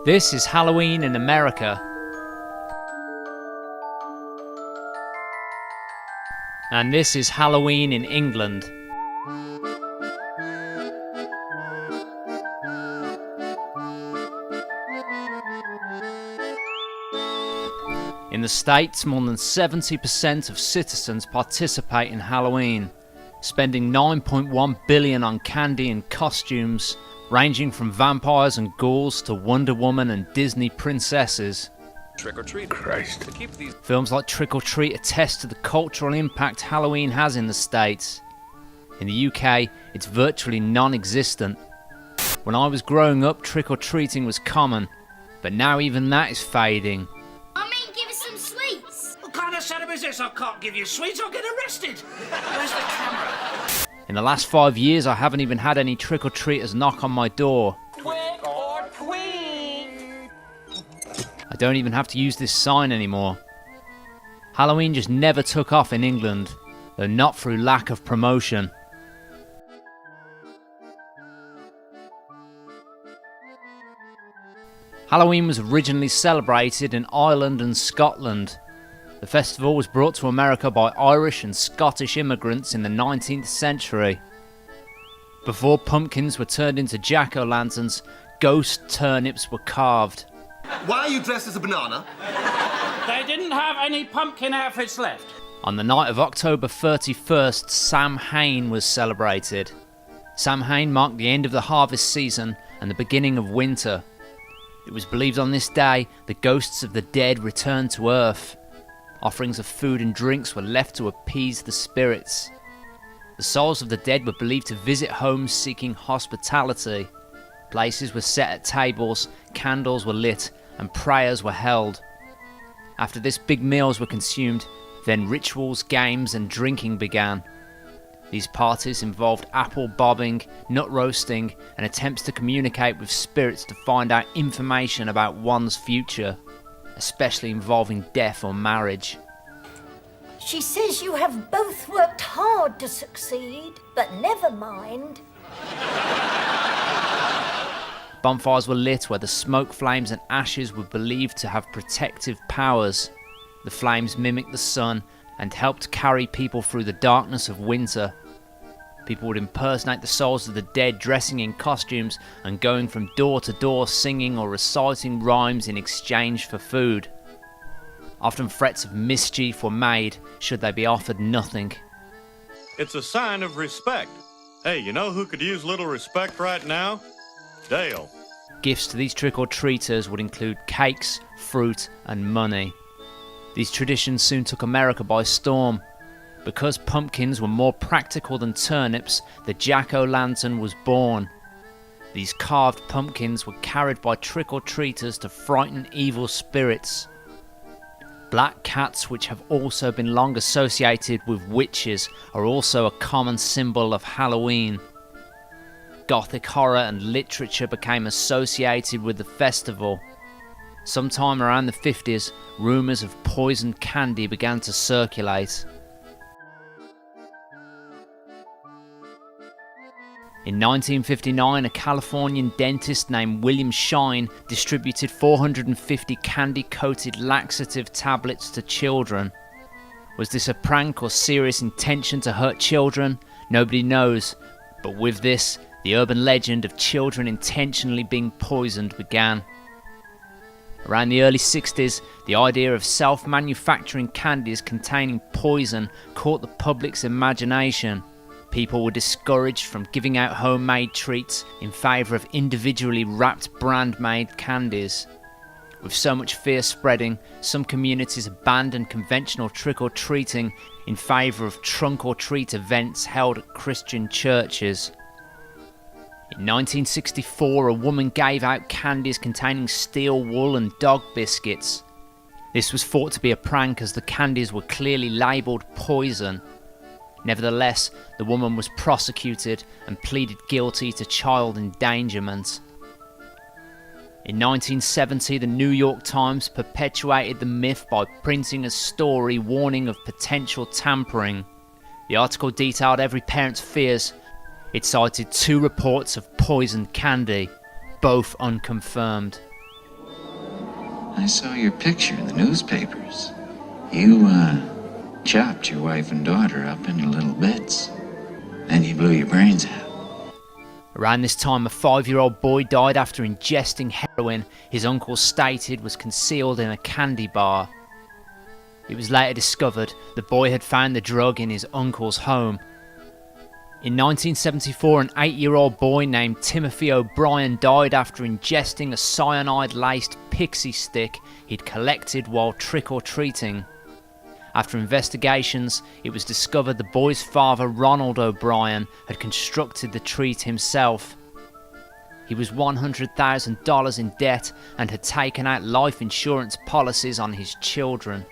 This is Halloween in America. And this is Halloween in England. In the States, more than 70% of citizens participate in Halloween, spending $9.1 billion on candy and costumes, ranging from vampires and ghouls to Wonder Woman and Disney princesses. Trick or treat. Christ. To keep these Films like Trick or Treat attest to the cultural impact Halloween has in the States. In the UK, it's virtually non-existent. When I was growing up, trick or treating was common, but now even that is fading. Give us some sweets. What kind of setup is this? I can't give you sweets, I'll get arrested. Where's the camera? In the last 5 years, I haven't even had any trick-or-treaters knock on my door. Trick or treat. I don't even have to use this sign anymore. Halloween just never took off in England, though not through lack of promotion. Halloween was originally celebrated in Ireland and Scotland. The festival was brought to America by Irish and Scottish immigrants in the 19th century. Before pumpkins were turned into jack-o'-lanterns, ghost turnips were carved. Why are you dressed as a banana? They didn't have any pumpkin outfits left. On the night of October 31st, Samhain was celebrated. Samhain marked the end of the harvest season and the beginning of winter. It was believed on this day the ghosts of the dead returned to Earth. Offerings of food and drinks were left to appease the spirits. The souls of the dead were believed to visit homes seeking hospitality. Places were set at tables, candles were lit, and prayers were held. After this, big meals were consumed, then rituals, games, and drinking began. These parties involved apple bobbing, nut roasting, and attempts to communicate with spirits to find out information about one's future, especially involving death or marriage. She says you have both worked hard to succeed, but never mind. Bonfires were lit where the smoke, flames, and ashes were believed to have protective powers. The flames mimicked the sun and helped carry people through the darkness of winter. People would impersonate the souls of the dead, dressing in costumes and going from door to door singing or reciting rhymes in exchange for food. Often threats of mischief were made should they be offered nothing. It's a sign of respect. Hey, you know who could use little respect right now? Dale. Gifts to these trick-or-treaters would include cakes, fruit, and money. These traditions soon took America by storm. Because pumpkins were more practical than turnips, the jack-o'-lantern was born. These carved pumpkins were carried by trick-or-treaters to frighten evil spirits. Black cats, which have also been long associated with witches, are also a common symbol of Halloween. Gothic horror and literature became associated with the festival. Sometime around the 50s, rumours of poisoned candy began to circulate. In 1959, a Californian dentist named William Shine distributed 450 candy-coated laxative tablets to children. Was this a prank or serious intention to hurt children? Nobody knows, but with this, the urban legend of children intentionally being poisoned began. Around the early 60s, the idea of self-manufacturing candies containing poison caught the public's imagination. People were discouraged from giving out homemade treats in favour of individually wrapped brand-made candies. With so much fear spreading, some communities abandoned conventional trick-or-treating in favour of trunk-or-treat events held at Christian churches. In 1964, a woman gave out candies containing steel wool and dog biscuits. This was thought to be a prank as the candies were clearly labelled poison. Nevertheless, the woman was prosecuted and pleaded guilty to child endangerment. In 1970, the New York Times perpetuated the myth by printing a story warning of potential tampering. The article detailed every parent's fears. It cited 2 reports of poisoned candy, both unconfirmed. I saw your picture in the newspapers. You, chopped your wife and daughter up into little bits. Then you blew your brains out. Around this time, a 5-year-old boy died after ingesting heroin his uncle stated was concealed in a candy bar. It was later discovered the boy had found the drug in his uncle's home. In 1974, an 8-year-old boy named Timothy O'Brien died after ingesting a cyanide-laced pixie stick he'd collected while trick-or-treating. After investigations, it was discovered the boy's father, Ronald O'Brien, had constructed the treat himself. He was $100,000 in debt and had taken out life insurance policies on his children.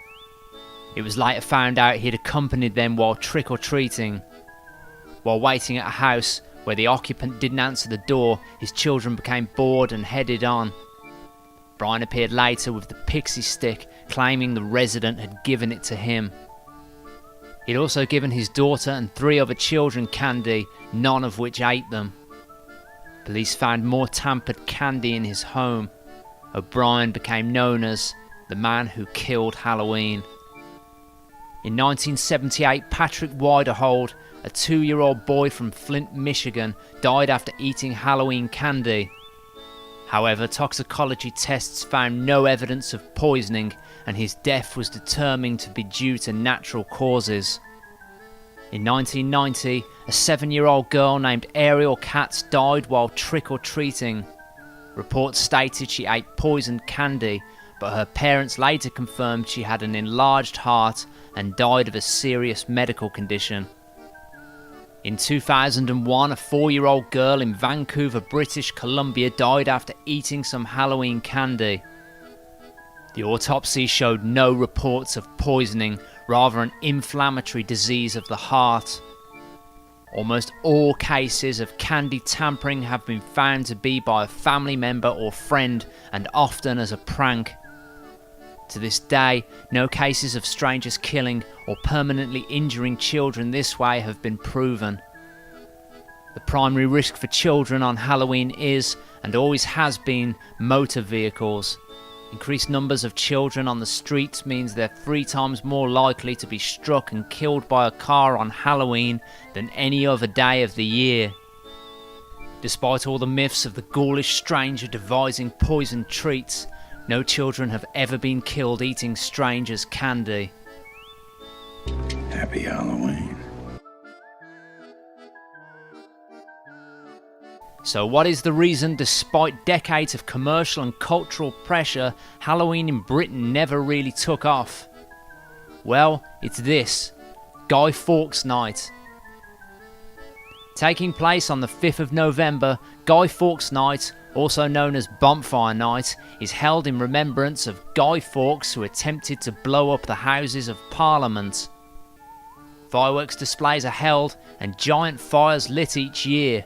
It was later found out he'd accompanied them while trick-or-treating. While waiting at a house where the occupant didn't answer the door, his children became bored and headed on. Brian appeared later with the pixie stick, claiming the resident had given it to him. He'd also given his daughter and 3 other children candy, none of which ate them. Police found more tampered candy in his home. O'Brien became known as the man who killed Halloween. In 1978, Patrick Widerhold, a 2-year-old boy from Flint, Michigan, died after eating Halloween candy. However, toxicology tests found no evidence of poisoning, and his death was determined to be due to natural causes. In 1990, a 7-year-old girl named Ariel Katz died while trick-or-treating. Reports stated she ate poisoned candy, but her parents later confirmed she had an enlarged heart and died of a serious medical condition. In 2001, a 4-year-old girl in Vancouver, British Columbia died after eating some Halloween candy. The autopsy showed no reports of poisoning, rather an inflammatory disease of the heart. Almost all cases of candy tampering have been found to be by a family member or friend, and often as a prank. To this day, no cases of strangers killing or permanently injuring children this way have been proven. The primary risk for children on Halloween is, and always has been, motor vehicles. Increased numbers of children on the streets means they're 3 times more likely to be struck and killed by a car on Halloween than any other day of the year. Despite all the myths of the ghoulish stranger devising poisoned treats, no children have ever been killed eating strangers' candy. Happy Halloween. So what is the reason, despite decades of commercial and cultural pressure, Halloween in Britain never really took off? Well, it's this: Guy Fawkes Night. Taking place on the 5th of November, Guy Fawkes Night, also known as Bonfire Night, is held in remembrance of Guy Fawkes, who attempted to blow up the Houses of Parliament. Fireworks displays are held and giant fires lit each year.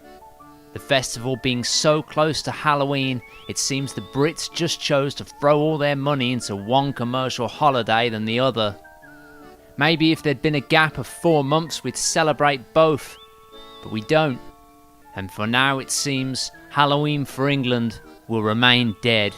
The festival being so close to Halloween, it seems the Brits just chose to throw all their money into one commercial holiday than the other. Maybe if there'd been a gap of 4 months we'd celebrate both, but we don't. And for now it seems Halloween for England will remain dead.